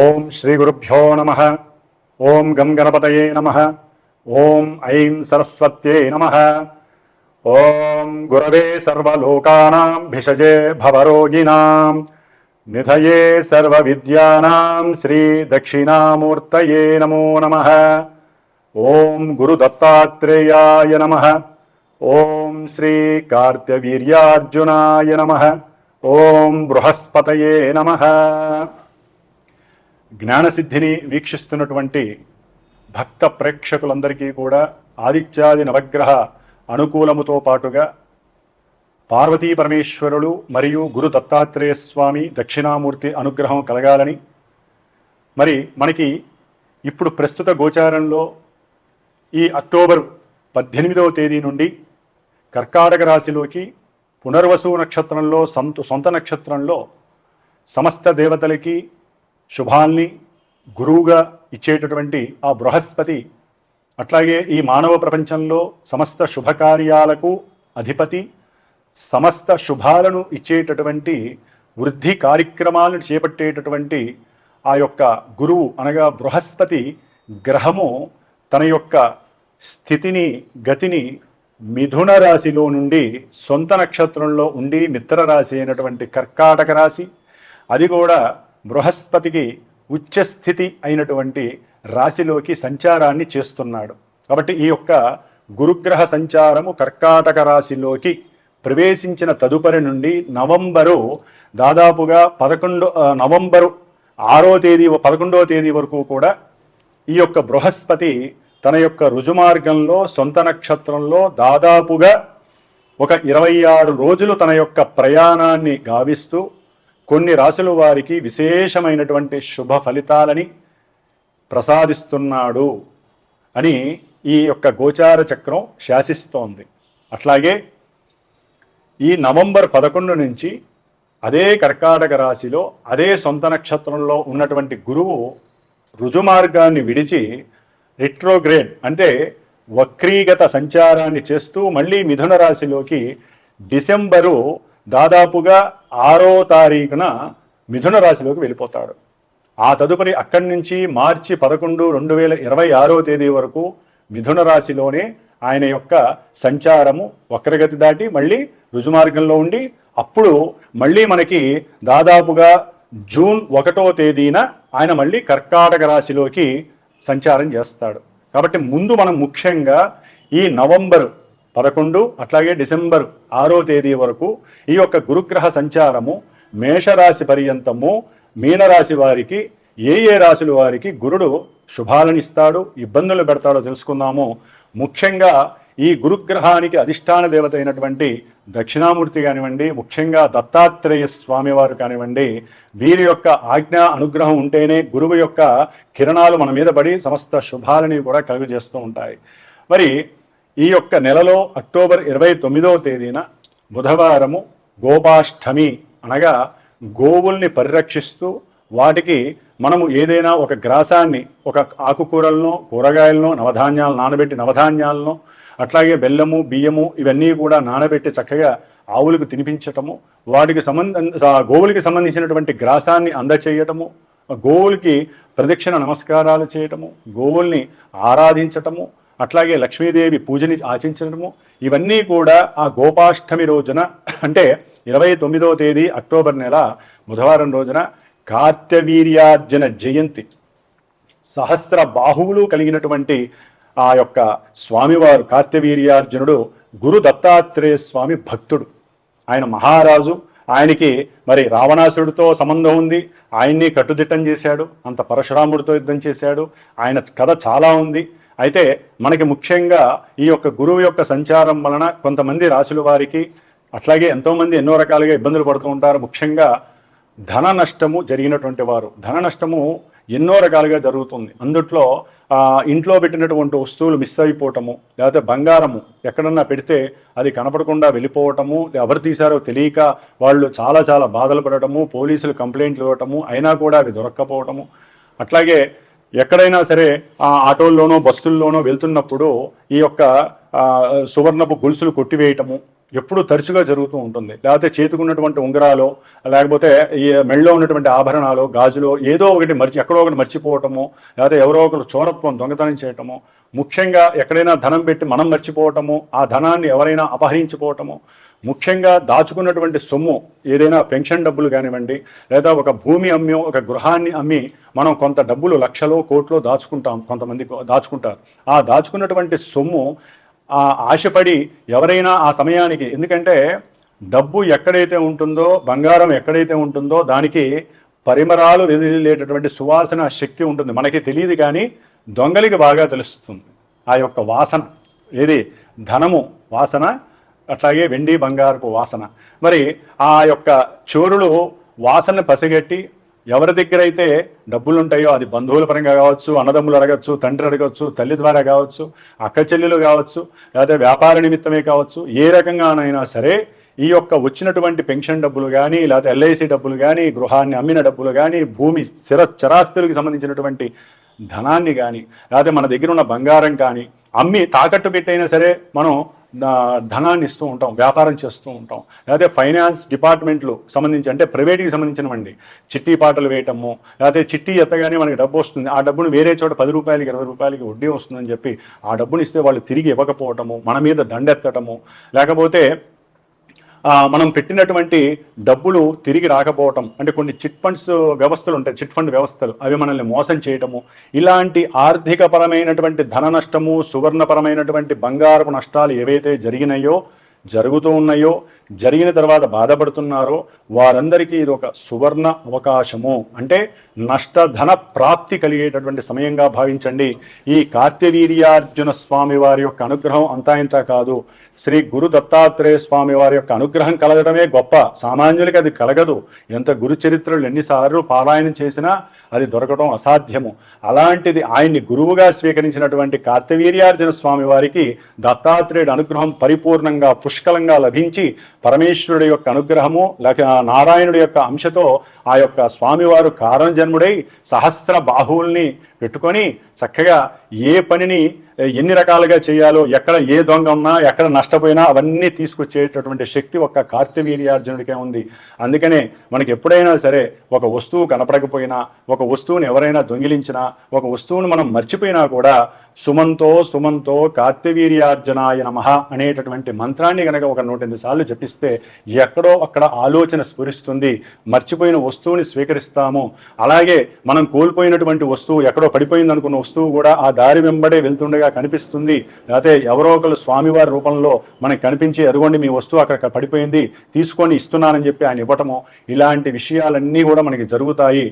ఓం శ్రీ గురుభ్యో నమః. ఓం గం గణపతయే నమః. ఓం ఐం సరస్వత్యై నమః. ఓం గురవే సర్వలోకానాం భిషజే భవరోగిణాం నిధయే సర్వవిద్యానాం శ్రీ దక్షిణామూర్తయే నమో నమః. ఓం గురు దత్తాత్రేయాయ నమః. ఓం శ్రీ కార్త్యవీర్యార్జునాయ నమః. ఓం బృహస్పతయే నమః. జ్ఞానసిద్ధిని వీక్షిస్తున్నటువంటి భక్త ప్రేక్షకులందరికీ కూడా ఆదిత్యాది నవగ్రహ అనుకూలముతో పాటుగా పార్వతీ పరమేశ్వరులు మరియు గురు దత్తాత్రేయ స్వామి దక్షిణామూర్తి అనుగ్రహం కలగాలని, మరి మనకి ఇప్పుడు ప్రస్తుత గోచారంలో ఈ అక్టోబర్ 18వ తేదీ నుండి కర్కాటక రాశిలోకి పునర్వసు నక్షత్రంలో సొంత నక్షత్రంలో సమస్త దేవతలకి శుభాల్ని గురువుగా ఇచ్చేటటువంటి ఆ బృహస్పతి, అట్లాగే ఈ మానవ ప్రపంచంలో సమస్త శుభకార్యాలకు అధిపతి, సమస్త శుభాలను ఇచ్చేటటువంటి వృద్ధి కార్యక్రమాలను చేపట్టేటటువంటి ఆ యొక్క గురువు అనగా బృహస్పతి గ్రహము తన యొక్క స్థితిని గతిని మిథున రాశిలో నుండి సొంత నక్షత్రంలో ఉండి మిత్ర రాశి అయినటువంటి కర్కాటక రాశి, అది కూడా బృహస్పతికి ఉచ్చస్థితి అయినటువంటి రాశిలోకి సంచారాన్ని చేస్తున్నాడు. కాబట్టి ఈ యొక్క గురుగ్రహ సంచారము కర్కాటక రాశిలోకి ప్రవేశించిన తదుపరి నుండి నవంబరు దాదాపుగా నవంబరు 11వ తేదీ వరకు కూడా ఈ యొక్క బృహస్పతి తన యొక్క రుజుమార్గంలో సొంత నక్షత్రంలో దాదాపుగా ఒక 26 రోజులు తన యొక్క ప్రయాణాన్ని గావిస్తూ కొన్ని రాశుల వారికి విశేషమైనటువంటి శుభ ఫలితాలని ప్రసాదిస్తున్నాడు అని ఈ యొక్క గోచార చక్రం శాసిస్తోంది. అట్లాగే ఈ నవంబర్ 11 నుంచి అదే కర్కాటక రాశిలో అదే సొంత నక్షత్రంలో ఉన్నటువంటి గురువు రుజుమార్గాన్ని విడిచి రిట్రోగ్రేడ్ అంటే వక్రీగత సంచారాన్ని చేస్తూ మళ్ళీ మిథున రాశిలోకి డిసెంబరు దాదాపుగా 6వ తారీఖున మిథున రాశిలోకి వెళ్ళిపోతాడు. ఆ తదుపరి అక్కడి నుంచి మార్చి 11, 2026వ తేదీ వరకు మిథున రాశిలోనే ఆయన యొక్క సంచారము వక్రగతి దాటి మళ్ళీ రుజుమార్గంలో ఉండి అప్పుడు మళ్ళీ మనకి దాదాపుగా జూన్ 1వ తేదీన ఆయన మళ్ళీ కర్కాటక రాశిలోకి సంచారం చేస్తాడు. కాబట్టి ముందు మనం ముఖ్యంగా ఈ నవంబర్ 11 అట్లాగే డిసెంబర్ 6వ తేదీ వరకు ఈ యొక్క గురుగ్రహ సంచారము మేషరాశి పర్యంతము మీనరాశి వారికి ఏ రాశుల వారికి గురుడు శుభాలను ఇస్తాడు, ఇబ్బందులు పెడతాడో తెలుసుకుందాము. ముఖ్యంగా ఈ గురుగ్రహానికి అధిష్టాన దేవత అయినటువంటి దక్షిణామూర్తి కానివ్వండి, ముఖ్యంగా దత్తాత్రేయ స్వామివారు కానివ్వండి, వీరి యొక్క ఆజ్ఞా అనుగ్రహం ఉంటేనే గురువు యొక్క కిరణాలు మన మీద పడి సమస్త శుభాలని కూడా కలుగజేస్తూ ఉంటాయి. మరి ఈ యొక్క నెలలో అక్టోబర్ 29వ తేదీన బుధవారము గోపాష్టమి అనగా గోవుల్ని పరిరక్షిస్తూ వాటికి మనము ఏదైనా ఒక గ్రాసాన్ని ఒక ఆకుకూరలను కూరగాయలను నవధాన్యాలను అట్లాగే బెల్లము బియ్యము ఇవన్నీ కూడా నానబెట్టి చక్కగా ఆవులకు తినిపించటము, వాటికి గోవులకి సంబంధించినటువంటి గ్రాసాన్ని అందచేయటము, గోవులకి ప్రదక్షిణ నమస్కారాలు చేయటము, గోవుల్ని ఆరాధించటము, అట్లాగే లక్ష్మీదేవి పూజని ఆచరించడము, ఇవన్నీ కూడా ఆ గోపాష్టమి రోజున అంటే 29వ తేదీ అక్టోబర్ నెల బుధవారం రోజున కార్త్యవీర్యార్జున జయంతి, సహస్ర బాహువులు కలిగినటువంటి ఆ యొక్క స్వామివారు కార్త్యవీర్యార్జునుడు గురు దత్తాత్రేయ స్వామి భక్తుడు. ఆయన మహారాజు, ఆయనకి మరి రావణాసుడితో సంబంధం ఉంది, ఆయన్ని కట్టుదిట్టం చేశాడు, అంత పరశురాముడితో యుద్ధం చేశాడు, ఆయన కథ చాలా ఉంది. అయితే మనకి ముఖ్యంగా ఈ యొక్క గురువు యొక్క సంచారం వలన కొంతమంది రాశుల వారికి అట్లాగే ఎంతోమంది ఎన్నో రకాలుగా ఇబ్బందులు పడుతూ ఉంటారు. ముఖ్యంగా ధన నష్టము జరిగినటువంటి వారు, ధన నష్టము ఎన్నో రకాలుగా జరుగుతుంది. అందుట్లో ఇంట్లో పెట్టినటువంటి వస్తువులు మిస్ అయిపోవటము, లేకపోతే బంగారము ఎక్కడన్నా పెడితే అది కనపడకుండా వెళ్ళిపోవటము, ఎవరు తీశారో తెలియక వాళ్ళు చాలా చాలా బాధలు పడటము, పోలీసులు కంప్లైంట్లు ఇవ్వటము, అయినా కూడా అవి దొరక్కపోవటము, అట్లాగే ఎక్కడైనా సరే ఆటోల్లోనో బస్సుల్లోనో వెళ్తున్నప్పుడు ఈ యొక్క సువర్ణపు గొలుసులు కొట్టివేయటము, ఎప్పుడు తరచుగా జరుగుతూ ఉంటుంది. లేకపోతే చేతికున్నటువంటి ఉంగరాలు, లేకపోతే ఈ మెళ్ళలో ఉన్నటువంటి ఆభరణాలు, గాజులు ఏదో ఒకటి ఎక్కడో ఒకటి మర్చిపోవటము, లేకపోతే ఎవరో ఒకరు చోరత్వం దొంగతనం చేయటము, ముఖ్యంగా ఎక్కడైనా ధనం పెట్టి మనం మర్చిపోవటము, ఆ ధనాన్ని ఎవరైనా అపహరించిపోవటము, ముఖ్యంగా దాచుకున్నటువంటి సొమ్ము ఏదైనా పెన్షన్ డబ్బులు కానివ్వండి, లేదా ఒక భూమి అమ్మి ఒక గృహాన్ని అమ్మి మనం కొంత డబ్బులు లక్షలో కోట్లో దాచుకుంటాం, కొంతమంది దాచుకుంటారు. ఆ దాచుకున్నటువంటి సొమ్ము ఆశపడి ఎవరైనా ఆ సమయానికి, ఎందుకంటే డబ్బు ఎక్కడైతే ఉంటుందో, బంగారం ఎక్కడైతే ఉంటుందో దానికి పరిమరాలు వెదిలేటటువంటి సువాసన శక్తి ఉంటుంది. మనకి తెలియదు కానీ దొంగలికి బాగా తెలుస్తుంది ఆ యొక్క వాసన. ఏది ధనము వాసన, అట్లాగే వెండి బంగారపు వాసన. మరి ఆ యొక్క చోరులు వాసనను పసిగట్టి ఎవరి దగ్గర అయితే డబ్బులు ఉంటాయో, అది బంధువుల పరంగా కావచ్చు, అన్నదమ్ములు అడగచ్చు, తండ్రి అడగచ్చు, తల్లి ద్వారా కావచ్చు, అక్క చెల్లెలు కావచ్చు, లేకపోతే వ్యాపార నిమిత్తమే కావచ్చు, ఏ రకంగానైనా సరే ఈ యొక్క వచ్చినటువంటి పెన్షన్ డబ్బులు కానీ, లేకపోతే ఎల్ఐసి డబ్బులు కానీ, గృహాన్ని అమ్మిన డబ్బులు కానీ, భూమి చరాస్తులకు సంబంధించినటువంటి ధనాన్ని కానీ, లేకపోతే మన దగ్గర ఉన్న బంగారం కానీ అమ్మి తాకట్టు పెట్టైనా సరే మనం ధనాన్ని ఇస్తూ ఉంటాం, వ్యాపారం చేస్తూ ఉంటాం. లేకపోతే ఫైనాన్స్ డిపార్ట్మెంట్లు సంబంధించి, అంటే ప్రైవేట్కి సంబంధించినవండి, చిట్టి పాటలు వేయటము, లేకపోతే చిట్టి ఎత్తగానే మనకి డబ్బు వస్తుంది, ఆ డబ్బును వేరే చోట 10 రూపాయలకి 20 రూపాయలకి వడ్డీ వస్తుందని చెప్పి ఆ డబ్బుని ఇస్తే వాళ్ళు తిరిగి ఇవ్వకపోవటము, మన మీద దండెత్తటము, లేకపోతే మనం పెట్టినటువంటి డబ్బులు తిరిగి రాకపోవటం, అంటే కొన్ని చిట్ ఫండ్స్ వ్యవస్థలు ఉంటాయి, చిట్ ఫండ్ వ్యవస్థలు, అవి మనల్ని మోసం చేయటము, ఇలాంటి ఆర్థికపరమైనటువంటి ధన నష్టము, సువర్ణపరమైనటువంటి బంగారపు నష్టాలు ఏవైతే జరిగినాయో, జరుగుతూ ఉన్నాయో, జరిగిన తర్వాత బాధపడుతున్నారో వారందరికీ ఇది ఒక సువర్ణ అవకాశము. అంటే నష్టధన ప్రాప్తి కలిగేటటువంటి సమయంగా భావించండి. ఈ కార్తవీర్యార్జున స్వామి వారి యొక్క అనుగ్రహం అంతా ఇంత కాదు. శ్రీ గురు దత్తాత్రేయ స్వామి వారి యొక్క అనుగ్రహం కలగడమే గొప్ప, సామాన్యులకి అది కలగదు. ఎంత గురు చరిత్రలు ఎన్నిసార్లు పారాయణం చేసినా అది దొరకడం అసాధ్యము. అలాంటిది ఆయన్ని గురువుగా స్వీకరించినటువంటి కార్తవీర్యార్జున స్వామి వారికి దత్తాత్రేయుడు అనుగ్రహం పరిపూర్ణంగా పుష్కలంగా లభించి పరమేశ్వరుడి యొక్క అనుగ్రహము నారాయణుడి యొక్క అంశతో ఆ యొక్క స్వామివారు కారణజన్ముడై సహస్ర బాహువుల్ని పెట్టుకొని చక్కగా ఏ పనిని ఎన్ని రకాలుగా చేయాలో, ఎక్కడ ఏ దొంగ ఉన్నా, ఎక్కడ నష్టపోయినా అవన్నీ తీసుకొచ్చేటటువంటి శక్తి ఒక్క కార్తవీర్యార్జునుడికే ఉంది. అందుకనే మనకి ఎప్పుడైనా సరే ఒక వస్తువు కనపడకపోయినా, ఒక వస్తువుని ఎవరైనా దొంగిలించినా, ఒక వస్తువును మనం మర్చిపోయినా కూడా సుమంతో కార్తవీర్యార్జునాయ నమః అనేటటువంటి మంత్రాన్ని కనుక ఒక 108 సార్లు జపిస్తే ఎక్కడో అక్కడ ఆలోచన స్ఫురిస్తుంది, మర్చిపోయిన వస్తువుని స్వీకరిస్తాము. అలాగే మనం కోల్పోయినటువంటి వస్తువు, ఎక్కడో పడిపోయింది అనుకున్న వస్తువు కూడా ఆ దారి వెంబడే వెళ్తుండగా కనిపిస్తుంది. లేకపోతే ఎవరో ఒకరు స్వామివారి రూపంలో మనకు కనిపించి, అదిగోండి మీ వస్తువు అక్కడ పడిపోయింది, తీసుకొని ఇస్తున్నానని చెప్పి ఆయన ఇవ్వటము, ఇలాంటి విషయాలన్నీ కూడా మనకి జరుగుతాయి.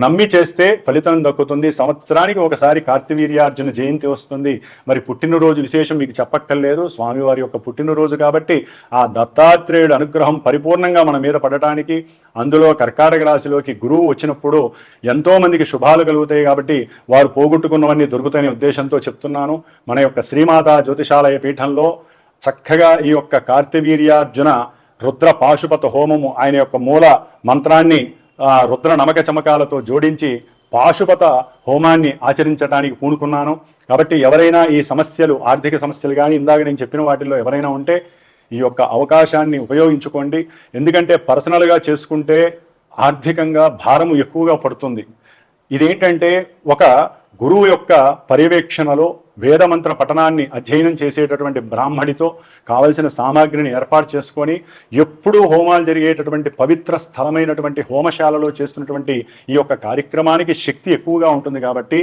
నమ్మి చేస్తే ఫలితం దక్కుతుంది. సంవత్సరానికి ఒకసారి కార్తవీర్యార్జున జయంతి వస్తుంది. మరి పుట్టినరోజు విశేషం మీకు చెప్పక్కర్లేదు, స్వామివారి యొక్క పుట్టినరోజు కాబట్టి ఆ దత్తాత్రేయుడు అనుగ్రహం పరిపూర్ణంగా మన మీద పడటానికి, అందులో కర్కాటక రాశిలోకి గురువు వచ్చినప్పుడు ఎంతో మందికి శుభాలు కలుగుతాయి కాబట్టి వారు పోగొట్టుకున్నవన్నీ దొరుకుతాయనే ఉద్దేశంతో చెప్తున్నాను. మన యొక్క శ్రీమాతా జ్యోతిషాలయ పీఠంలో చక్కగా ఈ యొక్క కార్తవీర్యార్జున రుద్ర పాశుపత హోమము, ఆయన యొక్క మూల మంత్రాన్ని రుద్ర నమక చమకాలతో జోడించి పాశుపత హోమాన్ని ఆచరించడానికి పూనుకున్నాను. కాబట్టి ఎవరైనా ఈ సమస్యలు, ఆర్థిక సమస్యలు కానీ ఇందాక నేను చెప్పిన వాటిల్లో ఎవరైనా ఉంటే ఈ యొక్క అవకాశాన్ని ఉపయోగించుకోండి. ఎందుకంటే పర్సనల్గా చేసుకుంటే ఆర్థికంగా భారము ఎక్కువగా పడుతుంది. ఇదేంటంటే ఒక గురువు యొక్క పర్యవేక్షణలో వేదమంత్ర పఠనాన్ని అధ్యయనం చేసేటటువంటి బ్రాహ్మడితో కావలసిన సామాగ్రిని ఏర్పాటు చేసుకొని ఎప్పుడూ హోమాలు జరిగేటటువంటి పవిత్ర స్థలమైనటువంటి హోమశాలలో చేస్తున్నటువంటి ఈ యొక్క కార్యక్రమానికి శక్తి ఎక్కువగా ఉంటుంది. కాబట్టి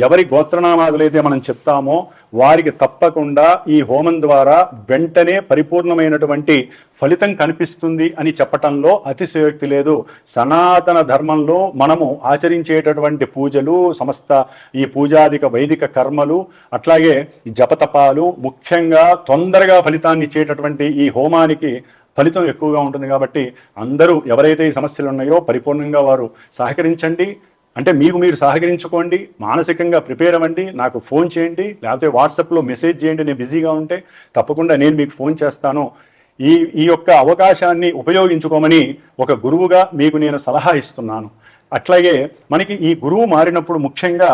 ఎవరి గోత్రనామాదులైతే మనం చెప్తామో వారికి తప్పకుండా ఈ హోమం ద్వారా వెంటనే పరిపూర్ణమైనటువంటి ఫలితం కనిపిస్తుంది అని చెప్పటంలో అతిశయోక్తి లేదు. సనాతన ధర్మంలో మనము ఆచరించేటటువంటి పూజలు, సమస్త ఈ పూజాదిక వైదిక కర్మలు, అట్లాగే జపతపాలు, ముఖ్యంగా తొందరగా ఫలితాన్ని ఇచ్చేటటువంటి ఈ హోమానికి ఫలితం ఎక్కువగా ఉంటుంది. కాబట్టి అందరూ ఎవరైతే ఈ సమస్యలు ఉన్నాయో పరిపూర్ణంగా వారు సహకరించండి. అంటే మీకు మీరు సహకరించుకోండి, మానసికంగా ప్రిపేర్ అవ్వండి, నాకు ఫోన్ చేయండి, లేకపోతే వాట్సాప్లో మెసేజ్ చేయండి. నేను బిజీగా ఉంటే తప్పకుండా నేను మీకు ఫోన్ చేస్తాను. ఈ యొక్క అవకాశాన్ని ఉపయోగించుకోమని ఒక గురువుగా మీకు నేను సలహా ఇస్తున్నాను. అట్లాగే మనకి ఈ గురువు మారినప్పుడు ముఖ్యంగా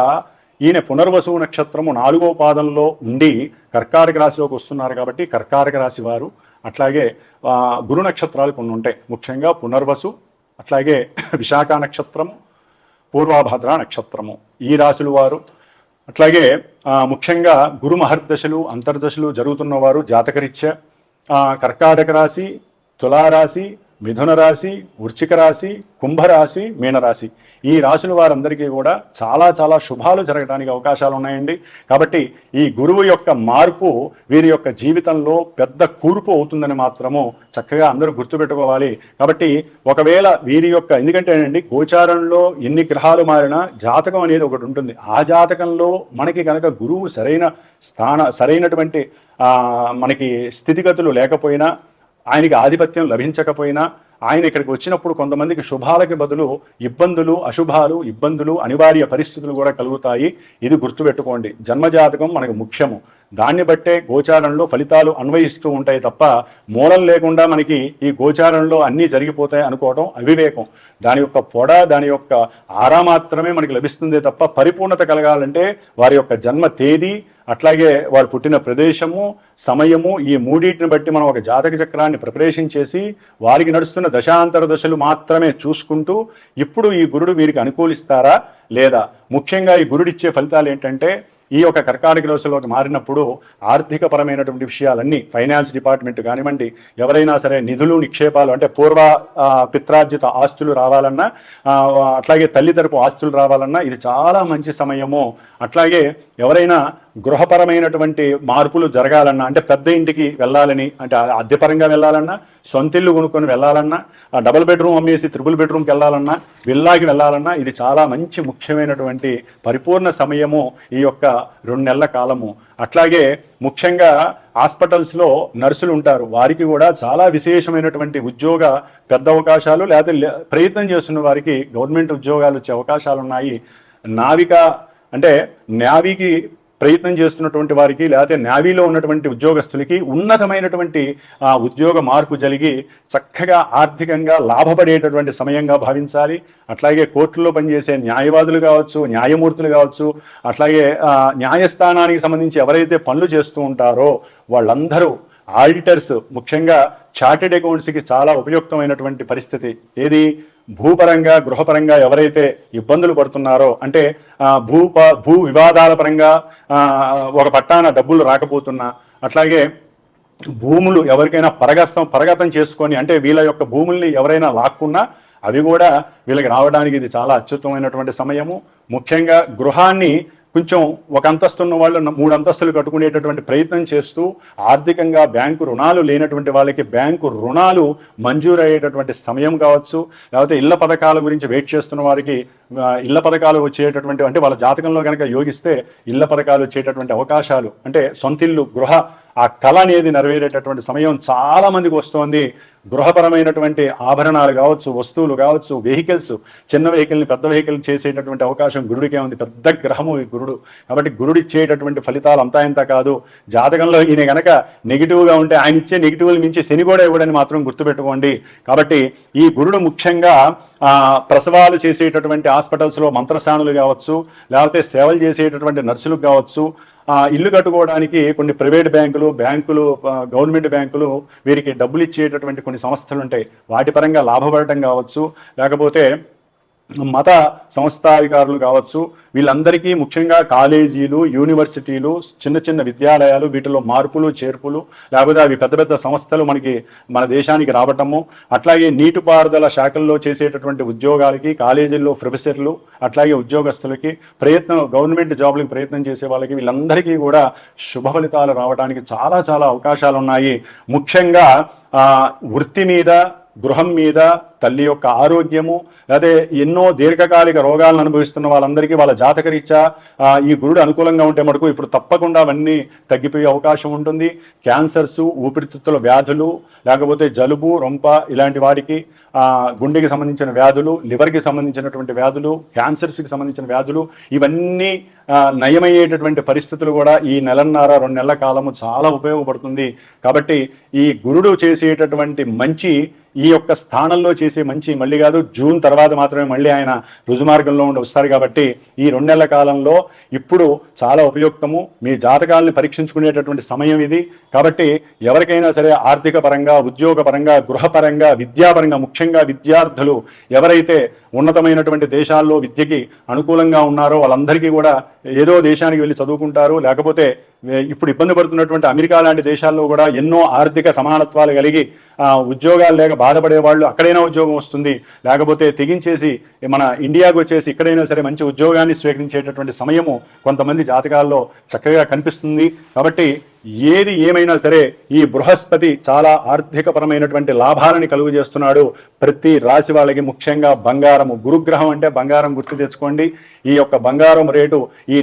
ఈయన పునర్వసు నక్షత్రము 4వ పాదంలో ఉండి కర్కాటక రాశిలోకి వస్తున్నారు. కాబట్టి కర్కాటక రాశి వారు అట్లాగే గురు నక్షత్రాలు కొన్ని ఉంటాయి, ముఖ్యంగా పునర్వసు, అట్లాగే విశాఖ నక్షత్రము, పూర్వభద్ర నక్షత్రము, ఈ రాశుల వారు. అట్లాగే ముఖ్యంగా గురు మహర్దశలు అంతర్దశలు జరుగుతున్న వారు జాతకరీత్యా కర్కాటక రాశి, తులారాశి, మిథున రాశి, వృశ్చిక రాశి, కుంభరాశి, మీనరాశి, ఈ రాశుల వారందరికీ కూడా చాలా చాలా శుభాలు జరగడానికి అవకాశాలు ఉన్నాయండి. కాబట్టి ఈ గురువు యొక్క మార్పు వీరి యొక్క జీవితంలో పెద్ద కూర్పు అవుతుందని మాత్రము చక్కగా అందరూ గుర్తుపెట్టుకోవాలి. కాబట్టి ఒకవేళ వీరి యొక్క, ఎందుకంటే అండి గోచారంలో ఎన్ని గ్రహాలు మారినా జాతకం అనేది ఒకటి ఉంటుంది. ఆ జాతకంలో మనకి కనుక గురువు సరైనటువంటి మనకి స్థితిగతులు లేకపోయినా, ఆయనకి ఆధిపత్యం లభించకపోయినా, ఆయన ఇక్కడికి వచ్చినప్పుడు కొంతమందికి శుభాలకి బదులు ఇబ్బందులు, అశుభాలు, ఇబ్బందులు, అనివార్య పరిస్థితులు కూడా కలుగుతాయి. ఇది గుర్తుపెట్టుకోండి. జన్మజాతకం మనకు ముఖ్యము. దాన్ని బట్టే గోచారంలో ఫలితాలు అన్వయిస్తూ ఉంటాయి తప్ప మూలం లేకుండా మనకి ఈ గోచారంలో అన్నీ జరిగిపోతాయి అనుకోవడం అవివేకం. దాని యొక్క పొడ, దాని యొక్క ఆరా మాత్రమే మనకి లభిస్తుందే తప్ప పరిపూర్ణత కలగాలంటే వారి యొక్క జన్మ తేదీ, అట్లాగే వారు పుట్టిన ప్రదేశము, సమయము, ఈ మూడింటిని బట్టి మనం ఒక జాతక చక్రాన్ని ప్రిపరేషన్ చేసి వారికి నడుస్తున్న దశాంతర దశలు మాత్రమే చూసుకుంటూ ఇప్పుడు ఈ గురుడు వీరికి అనుకూలిస్తారా లేదా, ముఖ్యంగా ఈ గురుడిచ్చే ఫలితాలు ఏంటంటే ఈ యొక్క కర్కాటక రాశిలోకి మారినప్పుడు ఆర్థిక పరమైనటువంటి విషయాలన్నీ, ఫైనాన్స్ డిపార్ట్మెంట్ కానివ్వండి, ఎవరైనా సరే నిధులు నిక్షేపాలు అంటే పూర్వ పిత్రార్జిత ఆస్తులు రావాలన్నా, అట్లాగే తల్లి తరపు ఆస్తులు రావాలన్నా ఇది చాలా మంచి సమయము. అట్లాగే ఎవరైనా గృహపరమైనటువంటి మార్పులు జరగాలన్నా, అంటే పెద్ద ఇంటికి వెళ్ళాలని, అంటే అద్దెపరంగా వెళ్ళాలన్నా, సొంతిల్లు కొనుక్కొని వెళ్ళాలన్నా, డబుల్ బెడ్రూమ్ అమ్మేసి ట్రిపుల్ బెడ్రూమ్కి వెళ్ళాలన్నా, విల్లాకి వెళ్ళాలన్నా ఇది చాలా మంచి ముఖ్యమైనటువంటి పరిపూర్ణ సమయము ఈ యొక్క 2 నెలల కాలము. అట్లాగే ముఖ్యంగా హాస్పిటల్స్లో నర్సులు ఉంటారు, వారికి కూడా చాలా విశేషమైనటువంటి ఉద్యోగ పెద్ద అవకాశాలు, లేకపోతే ప్రయత్నం చేస్తున్న వారికి గవర్నమెంట్ ఉద్యోగాలు వచ్చే అవకాశాలు ఉన్నాయి. నావిక అంటే నేవీకి ప్రయత్నం చేస్తున్నటువంటి వారికి, లేకపోతే నేవీలో ఉన్నటువంటి ఉద్యోగస్తులకి ఉన్నతమైనటువంటి ఉద్యోగ మార్పు జరిగి చక్కగా ఆర్థికంగా లాభపడేటటువంటి సమయంగా భావించాలి. అట్లాగే కోర్టులో పనిచేసే న్యాయవాదులు కావచ్చు, న్యాయమూర్తులు కావచ్చు, అట్లాగే న్యాయస్థానానికి సంబంధించి ఎవరైతే పనులు చేస్తూ ఉంటారో వాళ్ళందరూ, ఆడిటర్స్, ముఖ్యంగా చార్టెడ్ అకౌంట్స్కి చాలా ఉపయుక్తమైనటువంటి పరిస్థితి. ఏది భూపరంగా, గృహపరంగా ఎవరైతే ఇబ్బందులు పడుతున్నారో, అంటే భూ వివాదాల పరంగా ఒక పట్టాన డబ్బులు రాకపోతున్నా, అట్లాగే భూములు ఎవరికైనా పరగతం చేసుకొని, అంటే వీళ్ళ యొక్క భూముల్ని ఎవరైనా లాక్కున్నా అవి కూడా వీళ్ళకి రావడానికి ఇది చాలా అత్యుత్తమైనటువంటి సమయము. ముఖ్యంగా గృహాన్ని కొంచెం ఒక అంతస్తున్న వాళ్ళు 3 అంతస్తులు కట్టుకునేటటువంటి ప్రయత్నం చేస్తూ, ఆర్థికంగా బ్యాంకు రుణాలు లేనటువంటి వాళ్ళకి బ్యాంకు రుణాలు మంజూరు అయ్యేటటువంటి సమయం కావచ్చు, లేకపోతే ఇళ్ల పథకాల గురించి వెయిట్ చేస్తున్న వారికి ఇళ్ల పథకాలు వచ్చేటటువంటి, అంటే వాళ్ళ జాతకంలో కనుక యోగిస్తే ఇళ్ల పథకాలు వచ్చేటటువంటి అవకాశాలు, అంటే సొంతిల్లు, గృహ ఆ కళ అనేది నెరవేరేటటువంటి సమయం చాలా మందికి వస్తోంది. గృహపరమైనటువంటి ఆభరణాలు కావచ్చు, వస్తువులు కావచ్చు, వెహికల్స్, చిన్న వెహికల్ని పెద్ద వెహికల్ చేసేటటువంటి అవకాశం గురుడికే ఉంది. పెద్ద గ్రహము ఈ గురుడు. కాబట్టి గురుడు ఇచ్చేటటువంటి ఫలితాలు అంతా ఇంత కాదు. జాతకంలో ఈయన కనుక నెగిటివ్గా ఉంటే ఆయన ఇచ్చే నెగిటివ్లు మించి శని కూడా ఇవ్వడని మాత్రం గుర్తుపెట్టుకోండి. కాబట్టి ఈ గురుడు ముఖ్యంగా ప్రసవాలు చేసేటటువంటి హాస్పిటల్స్లో మంత్రస్థానులు కావచ్చు, లేకపోతే సేవలు చేసేటటువంటి నర్సులకు కావచ్చు, ఇల్లు కట్టుకోవడానికి కొన్ని ప్రైవేట్ బ్యాంకులు, గవర్నమెంట్ బ్యాంకులు వీరికి డబ్బులు ఇచ్చేటటువంటి కొన్ని సంస్థలు ఉంటాయి. వాటి పరంగా లాభపడటం కావచ్చు, లేకపోతే మత సంస్థాధికారులు కావచ్చు, వీళ్ళందరికీ ముఖ్యంగా కాలేజీలు, యూనివర్సిటీలు, చిన్న చిన్న విద్యాలయాలు, వీటిలో మార్పులు చేర్పులు, లేకపోతే అవి పెద్ద పెద్ద సంస్థలు మన దేశానికి రావటము, అట్లాగే నీటిపారుదల శాఖల్లో చేసేటటువంటి ఉద్యోగాలకి, కాలేజీల్లో ప్రొఫెసర్లు, అట్లాగే ఉద్యోగస్తులకి గవర్నమెంట్ జాబ్లకు ప్రయత్నం చేసే వాళ్ళకి, వీళ్ళందరికీ కూడా శుభ ఫలితాలు రావడానికి చాలా చాలా అవకాశాలు ఉన్నాయి. ముఖ్యంగా వృత్తి మీద, గృహం మీద, తల్లి యొక్క ఆరోగ్యము, లేదా ఎన్నో దీర్ఘకాలిక రోగాలను అనుభవిస్తున్న వాళ్ళందరికీ వాళ్ళ జాతకరీత్యా ఈ గురుడు అనుకూలంగా ఉంటే మటుకు ఇప్పుడు తప్పకుండా అవన్నీ తగ్గిపోయే అవకాశం ఉంటుంది. క్యాన్సర్సు, ఊపిరితిత్తుల వ్యాధులు, లేకపోతే జలుబు, రొంప ఇలాంటి వాటికి, గుండెకి సంబంధించిన వ్యాధులు, లివర్కి సంబంధించినటువంటి వ్యాధులు, క్యాన్సర్స్కి సంబంధించిన వ్యాధులు, ఇవన్నీ నయమయ్యేటటువంటి పరిస్థితులు కూడా ఈ 1.5-2 నెలల కాలము చాలా ఉపయోగపడుతుంది. కాబట్టి ఈ గురుడు చేసేటటువంటి మంచి, ఈ యొక్క స్థానంలో చేసి మంచి మళ్ళీ కాదు జూన్ తర్వాత మాత్రమే మళ్ళీ ఆయన రుజుమార్గంలో ఉండి వస్తారు. కాబట్టి ఈ 2 నెలల కాలంలో ఇప్పుడు చాలా ఉపయుక్తము. మీ జాతకాలను పరీక్షించుకునేటటువంటి సమయం ఇది. కాబట్టి ఎవరికైనా సరే ఆర్థిక పరంగా, ఉద్యోగ పరంగా, గృహపరంగా, విద్యాపరంగా, ముఖ్యంగా విద్యార్థులు ఎవరైతే ఉన్నతమైనటువంటి దేశాల్లో విద్యకి అనుకూలంగా ఉన్నారో వాళ్ళందరికీ కూడా ఏదో దేశానికి వెళ్ళి చదువుకుంటారు. లేకపోతే ఇప్పుడు ఇబ్బంది పడుతున్నటువంటి అమెరికా లాంటి దేశాల్లో కూడా ఎన్నో ఆర్థిక సమానత్వాలు కలిగి ఉద్యోగాలు లేక బాధపడే వాళ్ళు అక్కడైనా ఉద్యోగం వస్తుంది, లేకపోతే తెగించేసి మన ఇండియాకు వచ్చేసి ఇక్కడైనా సరే మంచి ఉద్యోగాన్ని స్వీకరించేటటువంటి సమయము కొంతమంది జాతకాల్లో చక్కగా కనిపిస్తుంది. కాబట్టి ఏది ఏమైనా సరే ఈ బృహస్పతి చాలా ఆర్థికపరమైనటువంటి లాభాలని కలుగు చేస్తున్నాడు ప్రతి రాశి వాళ్ళకి. ముఖ్యంగా బంగారము, గురుగ్రహం అంటే బంగారం గుర్తు తెచ్చుకోండి. ఈ యొక్క బంగారం రేటు ఈ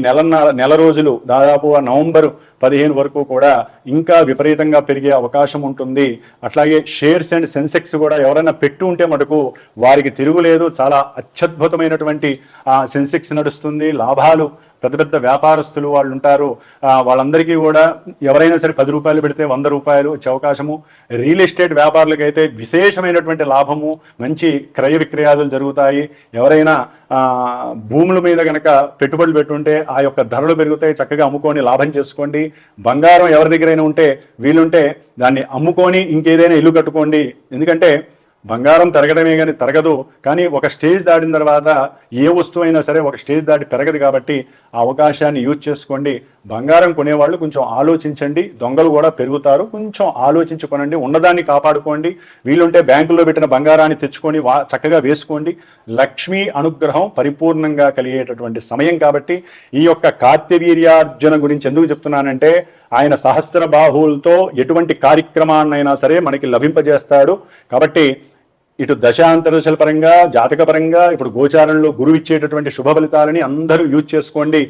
నెల రోజులు దాదాపు నవంబర్ 15 వరకు కూడా ఇంకా విపరీతంగా పెరిగే అవకాశం ఉంటుంది. అట్లాగే షేర్స్ అండ్ సెన్సెక్స్ కూడా ఎవరైనా పెట్టు ఉంటే మటుకు వారికి తిరుగులేదు. చాలా అత్యద్భుతమైనటువంటి సెన్సెక్స్ నడుస్తుంది. లాభాలు పెద్ద పెద్ద వ్యాపారస్తులు వాళ్ళు ఉంటారు, వాళ్ళందరికీ కూడా ఎవరైనా సరే 10 రూపాయలు పెడితే 100 రూపాయలు వచ్చే అవకాశము. రియల్ ఎస్టేట్ వ్యాపారులకైతే విశేషమైనటువంటి లాభము, మంచి క్రయ విక్రయాలు జరుగుతాయి. ఎవరైనా భూముల మీద కనుక పెట్టుబడులు పెట్టుంటే ఆ యొక్క ధరలు పెరుగుతాయి, చక్కగా అమ్ముకొని లాభం చేసుకోండి. బంగారం ఎవరి దగ్గరైనా ఉంటే వీలుంటే దాన్ని అమ్ముకొని ఇంకేదైనా ఇల్లు కట్టుకోండి. ఎందుకంటే బంగారం పెరగడమే కానీ తరగదు, కానీ ఒక స్టేజ్ దాటిన తర్వాత ఏ వస్తువు అయినా సరే ఒక స్టేజ్ దాటి పెరగదు. కాబట్టి ఆ అవకాశాన్ని యూజ్ చేసుకోండి. బంగారం కొనేవాళ్ళు కొంచెం ఆలోచించండి, దొంగలు కూడా పెరుగుతారు, కొంచెం ఆలోచించుకోనండి, ఉన్నదాన్ని కాపాడుకోండి. వీలుంటే బ్యాంకుల్లో పెట్టిన బంగారాన్ని తెచ్చుకొని చక్కగా వేసుకోండి. లక్ష్మీ అనుగ్రహం పరిపూర్ణంగా కలిగేటటువంటి సమయం. కాబట్టి ఈ యొక్క కార్తవీర్యార్జున గురించి ఎందుకు చెప్తున్నానంటే ఆయన సహస్ర బాహువులతో ఎటువంటి కార్యక్రమాన్నైనా సరే మనకి లభింపజేస్తాడు. కాబట్టి ఇటు దశాంతరదశల పరంగా, జాతక పరంగా, ఇప్పుడు గోచారంలో గురువు ఇచ్చేటటువంటి శుభ ఫలితాలని అందరూ యూజ్ చేసుకోండి.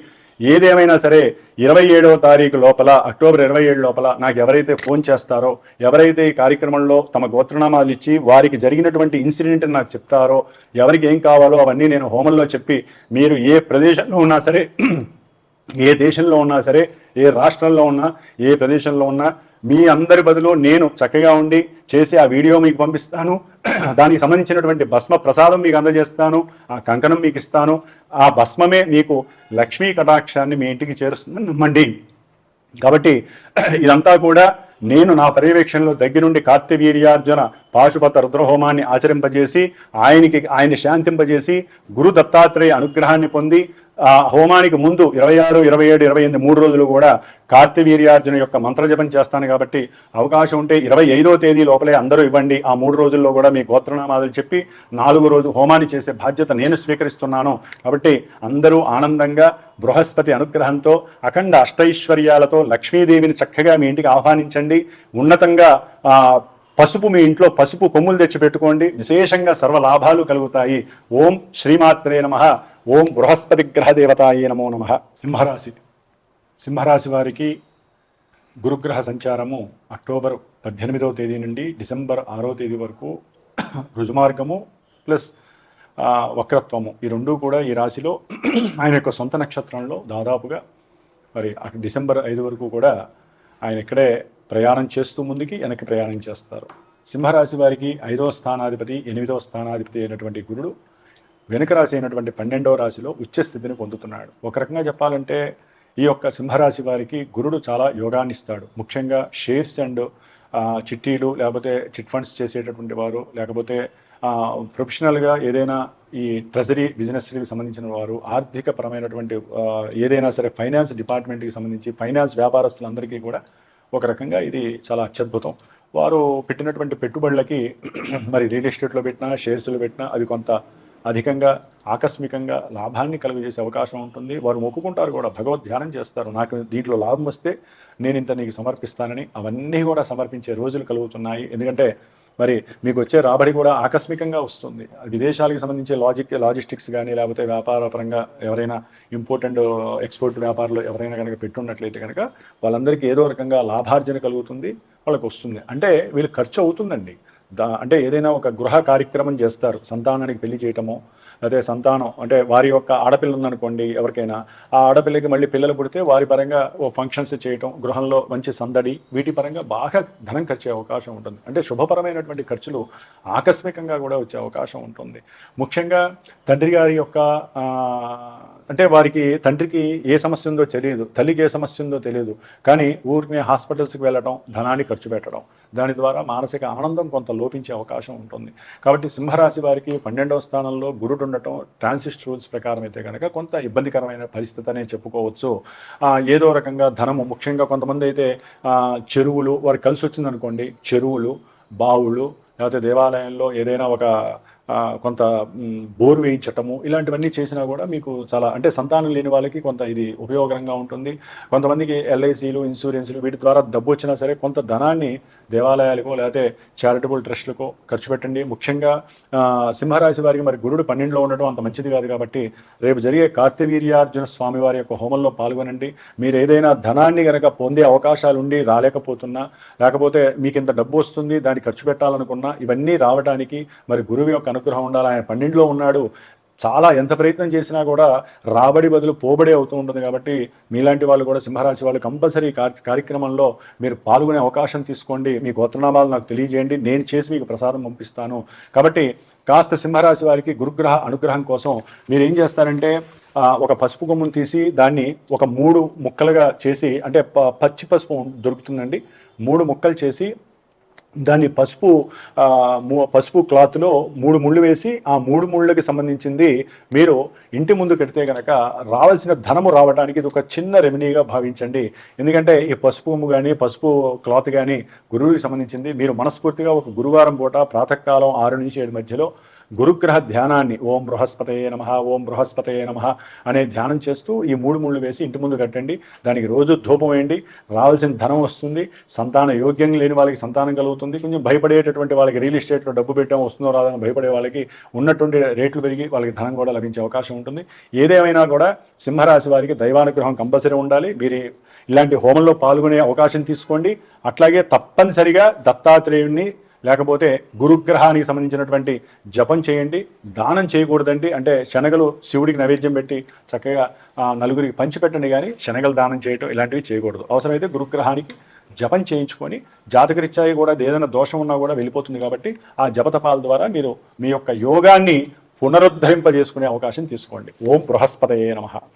ఏదేమైనా సరే 27వ తారీఖు లోపల, అక్టోబర్ 27 లోపల నాకు ఎవరైతే ఫోన్ చేస్తారో, ఎవరైతే ఈ కార్యక్రమంలో తమ గోత్రనామాలు ఇచ్చి వారికి జరిగినటువంటి ఇన్సిడెంట్ నాకు చెప్తారో, ఎవరికి ఏం కావాలో అవన్నీ నేను హోమంలో చెప్పి, మీరు ఏ ప్రదేశంలో ఉన్నా సరే, ఏ దేశంలో ఉన్నా సరే, ఏ రాష్ట్రంలో ఉన్నా, ఏ ప్రదేశంలో ఉన్నా, మీ అందరి బదులు నేను చక్కగా ఉండి చేసి ఆ వీడియో మీకు పంపిస్తాను. దానికి సంబంధించినటువంటి భస్మ ప్రసాదం మీకు అందజేస్తాను, ఆ కంకణం మీకు ఇస్తాను. ఆ భస్మమే మీకు లక్ష్మీ కటాక్షాన్ని మీ ఇంటికి చేరుస్తుందని నమ్మండి. కాబట్టి ఇదంతా కూడా నేను నా పర్యవేక్షణలో దగ్గరుండి కార్తవీర్యార్జున పాశుపత రుద్రహోమాన్ని ఆచరింపజేసి ఆయన్ని శాంతింపజేసి గురు దత్తాత్రేయ అనుగ్రహాన్ని పొంది ఆ హోమానికి ముందు 26, 27, 28 3 రోజులు కూడా కార్తవీర్యార్జున యొక్క మంత్రజపం చేస్తాను. కాబట్టి అవకాశం ఉంటే 25వ తేదీ లోపలే అందరూ ఇవ్వండి. ఆ 3 రోజుల్లో కూడా మీ గోత్రనామాలు చెప్పి 4వ రోజు హోమాన్ని చేసే బాధ్యత నేను స్వీకరిస్తున్నాను. కాబట్టి అందరూ ఆనందంగా బృహస్పతి అనుగ్రహంతో అఖండ అష్టైశ్వర్యాలతో లక్ష్మీదేవిని చక్కగా మీ ఇంటికి ఆహ్వానించండి. ఉన్నతంగా పసుపు, మీ ఇంట్లో పసుపు కొమ్ములు తెచ్చి పెట్టుకోండి. విశేషంగా సర్వలాభాలు కలుగుతాయి. ఓం శ్రీమాత్రే నమః. ఓం బృహస్పతి గ్రహ దేవతాయే నమో నమః. సింహరాశి వారికి గురుగ్రహ సంచారము అక్టోబర్ 18వ తేదీ నుండి డిసెంబర్ 6వ తేదీ వరకు రుజుమార్గము ప్లస్ వక్రత్వము, ఈ రెండూ కూడా ఈ రాశిలో ఆయన యొక్క సొంత నక్షత్రంలో దాదాపుగా మరి డిసెంబర్ 5 వరకు కూడా ఆయన ఇక్కడే ప్రయాణం చేస్తూ ముందుకి వెనక్కి ప్రయాణం చేస్తారు. సింహరాశి వారికి 5వ స్థానాధిపతి, 8వ స్థానాధిపతి అయినటువంటి గురుడు వెనుక రాశి అయినటువంటి 12వ రాశిలో ఉచ్చస్థితిని పొందుతున్నాడు. ఒక రకంగా చెప్పాలంటే ఈ యొక్క సింహరాశి వారికి గురుడు చాలా యోగాన్ని ఇస్తాడు. ముఖ్యంగా షేర్స్ అండ్ చిట్టీలు, లేకపోతే చిట్ ఫండ్స్ చేసేటటువంటి వారు, లేకపోతే ప్రొఫెషనల్గా ఏదైనా ఈ ట్రెజరీ బిజినెస్కి సంబంధించిన వారు, ఆర్థిక పరమైనటువంటి ఏదైనా సరే ఫైనాన్స్ డిపార్ట్మెంట్కి సంబంధించి ఫైనాన్స్ వ్యాపారస్తులందరికీ కూడా ఒక రకంగా ఇది చాలా అత్యద్భుతం. వారు పెట్టినటువంటి పెట్టుబడులకి మరి రియల్ ఎస్టేట్లో పెట్టినా, షేర్స్లో పెట్టినా అవి కొంత అధికంగా ఆకస్మికంగా లాభాన్ని కలుగజేసే అవకాశం ఉంటుంది. వారు మొక్కుకుంటారు కూడా, భగవద్ ధ్యానం చేస్తారు, నాకు దీంట్లో లాభం వస్తే నేను ఇంత నీకు సమర్పిస్తానని. అవన్నీ కూడా సమర్పించే రోజులు కలుగుతున్నాయి. ఎందుకంటే మరి మీకు వచ్చే రాబడి కూడా ఆకస్మికంగా వస్తుంది. విదేశాలకు సంబంధించి లాజిస్టిక్స్ కానీ, లేకపోతే వ్యాపార పరంగా ఎవరైనా ఇంపోర్ట్ అండ్ ఎక్స్పోర్ట్ వ్యాపారాలు ఎవరైనా కనుక పెట్టున్నట్లయితే కనుక వాళ్ళందరికీ ఏదో రకంగా లాభార్జన కలుగుతుంది, వాళ్ళకి వస్తుంది. అంటే వీళ్ళు ఖర్చు అవుతుందండి. అంటే ఏదైనా ఒక గృహ కార్యక్రమం చేస్తారు, సంతానానికి పెళ్లి చేయటమో, అదే సంతానం అంటే వారి యొక్క ఆడపిల్ల ఉందనుకోండి ఎవరికైనా, ఆ ఆడపిల్లకి మళ్ళీ పిల్లలు పుడితే వారి పరంగా ఓ ఫంక్షన్స్ చేయటం, గృహంలో మంచి సందడి, వీటి పరంగా బాగా ధనం ఖర్చే అవకాశం ఉంటుంది. అంటే శుభపరమైనటువంటి ఖర్చులు ఆకస్మికంగా కూడా వచ్చే అవకాశం ఉంటుంది. ముఖ్యంగా తండ్రి గారి యొక్క అంటే వారికి తండ్రికి ఏ సమస్య ఉందో తెలియదు, తల్లికి ఏ సమస్య ఉందో తెలియదు, కానీ ఊరికి హాస్పిటల్స్కి వెళ్ళడం, ధనాన్ని ఖర్చు పెట్టడం, దాని ద్వారా మానసిక ఆనందం కొంత లోపించే అవకాశం ఉంటుంది. కాబట్టి సింహరాశి వారికి 12వ స్థానంలో గురుడు ఉండటం ట్రాన్సిస్ట్ రూల్స్ ప్రకారం అయితే కనుక కొంత ఇబ్బందికరమైన పరిస్థితి అనే చెప్పుకోవచ్చు. ఏదో రకంగా ధనము, ముఖ్యంగా కొంతమంది అయితే చెరువులు వారికి కలిసి వచ్చిందనుకోండి, చెరువులు, బావులు, లేకపోతే దేవాలయంలో ఏదైనా ఒక కొంత బోర్ వేయించటము, ఇలాంటివన్నీ చేసినా కూడా మీకు చాలా అంటే సంతానం లేని వాళ్ళకి కొంత ఇది ఉపయోగకరంగా ఉంటుంది. కొంతమందికి ఎల్ఐసీలు, ఇన్సూరెన్స్లు వీటి ద్వారా డబ్బు వచ్చినా సరే కొంత ధనాన్ని దేవాలయాలకో లేకపోతే చారిటబుల్ ట్రస్టులకో ఖర్చు పెట్టండి. ముఖ్యంగా సింహరాశి వారికి మరి గురుడు 12లో ఉండడం అంత మంచిది కాదు కాబట్టి రేపు జరిగే కార్తవీర్యార్జున స్వామి వారి యొక్క హోమంలో పాల్గొనండి. మీరు ఏదైనా ధనాన్ని కనుక పొందే అవకాశాలు ఉండి రాలేకపోతున్నా, లేకపోతే మీకు ఇంత డబ్బు వస్తుంది దాన్ని ఖర్చు పెట్టాలనుకున్నా, ఇవన్నీ రావడానికి మరి గురువు యొక్క అనుగ్రహం ఉండాలి. ఆయన 12లో ఉన్నాడు. చాలా ఎంత ప్రయత్నం చేసినా కూడా రాబడి బదులు పోబడి అవుతూ ఉంటుంది. కాబట్టి మీలాంటి వాళ్ళు కూడా సింహరాశి వాళ్ళు కంపల్సరీ కార్యక్రమంలో మీరు పాల్గొనే అవకాశం తీసుకోండి. మీ గోత్రనామాలు నాకు తెలియజేయండి, నేను చేసి మీకు ప్రసాదం పంపిస్తాను. కాబట్టి కాస్త సింహరాశి వారికి గురుగ్రహ అనుగ్రహం కోసం మీరు ఏం చేస్తారంటే ఒక పసుపు కొమ్మును తీసి దాన్ని ఒక 3 ముక్కలుగా చేసి, అంటే పచ్చి పసుపు దొరుకుతుందండి, 3 ముక్కలు చేసి దాన్ని పసుపు క్లాత్లో 3 ముళ్ళు వేసి ఆ 3 ముళ్ళకి సంబంధించింది మీరు ఇంటి ముందు పెడితే కనుక రావాల్సిన ధనము రావడానికి ఇది ఒక చిన్న రెమెనీగా భావించండి. ఎందుకంటే ఈ పసుపు కొమ్ము కానీ పసుపు క్లాత్ కానీ గురువుకి సంబంధించింది. మీరు మనస్ఫూర్తిగా ఒక గురువారం పూట ప్రాతకాలం 6 నుంచి 7 మధ్యలో గురుగ్రహ ధ్యానాన్ని ఓం బృహస్పతయే నమః, ఓం బృహస్పతయే నమః అనే ధ్యానం చేస్తూ ఈ 3 ముళ్ళు వేసి ఇంటి ముందు కట్టండి. దానికి రోజు ధూపం వేయండి. రావాల్సిన ధనం వస్తుంది. సంతాన యోగ్యం లేని వాళ్ళకి సంతానం కలుగుతుంది. కొంచెం భయపడేటటువంటి వాళ్ళకి, రియల్ ఎస్టేట్లో డబ్బు పెట్టాం వస్తుందో రాదని భయపడే వాళ్ళకి ఉన్నటువంటి రేట్లు పెరిగి వాళ్ళకి ధనం కూడా లభించే అవకాశం ఉంటుంది. ఏదేమైనా కూడా సింహరాశి వారికి దైవానుగ్రహం కంపల్సరీ ఉండాలి. మీరు ఇలాంటి హోమంలో పాల్గొనే అవకాశం తీసుకోండి. అట్లాగే తప్పనిసరిగా దత్తాత్రేయుడిని లేకపోతే గురుగ్రహానికి సంబంధించినటువంటి జపం చేయండి. దానం చేయకూడదండి. అంటే శనగలు శివుడికి నైవేద్యం పెట్టి చక్కగా నలుగురికి పంచిపెట్టండి, కానీ శనగలు దానం చేయటం ఇలాంటివి చేయకూడదు. అవసరమైతే గురుగ్రహానికి జపం చేయించుకొని, జాతకరీత్యా కూడా ఏదైనా దోషం ఉన్నా కూడా వెళ్ళిపోతుంది. కాబట్టి ఆ జపతపాల ద్వారా మీరు మీ యొక్క యోగాన్ని పునరుద్ధరింపజేసుకునే అవకాశం తీసుకోండి. ఓం బృహస్పతయే నమః.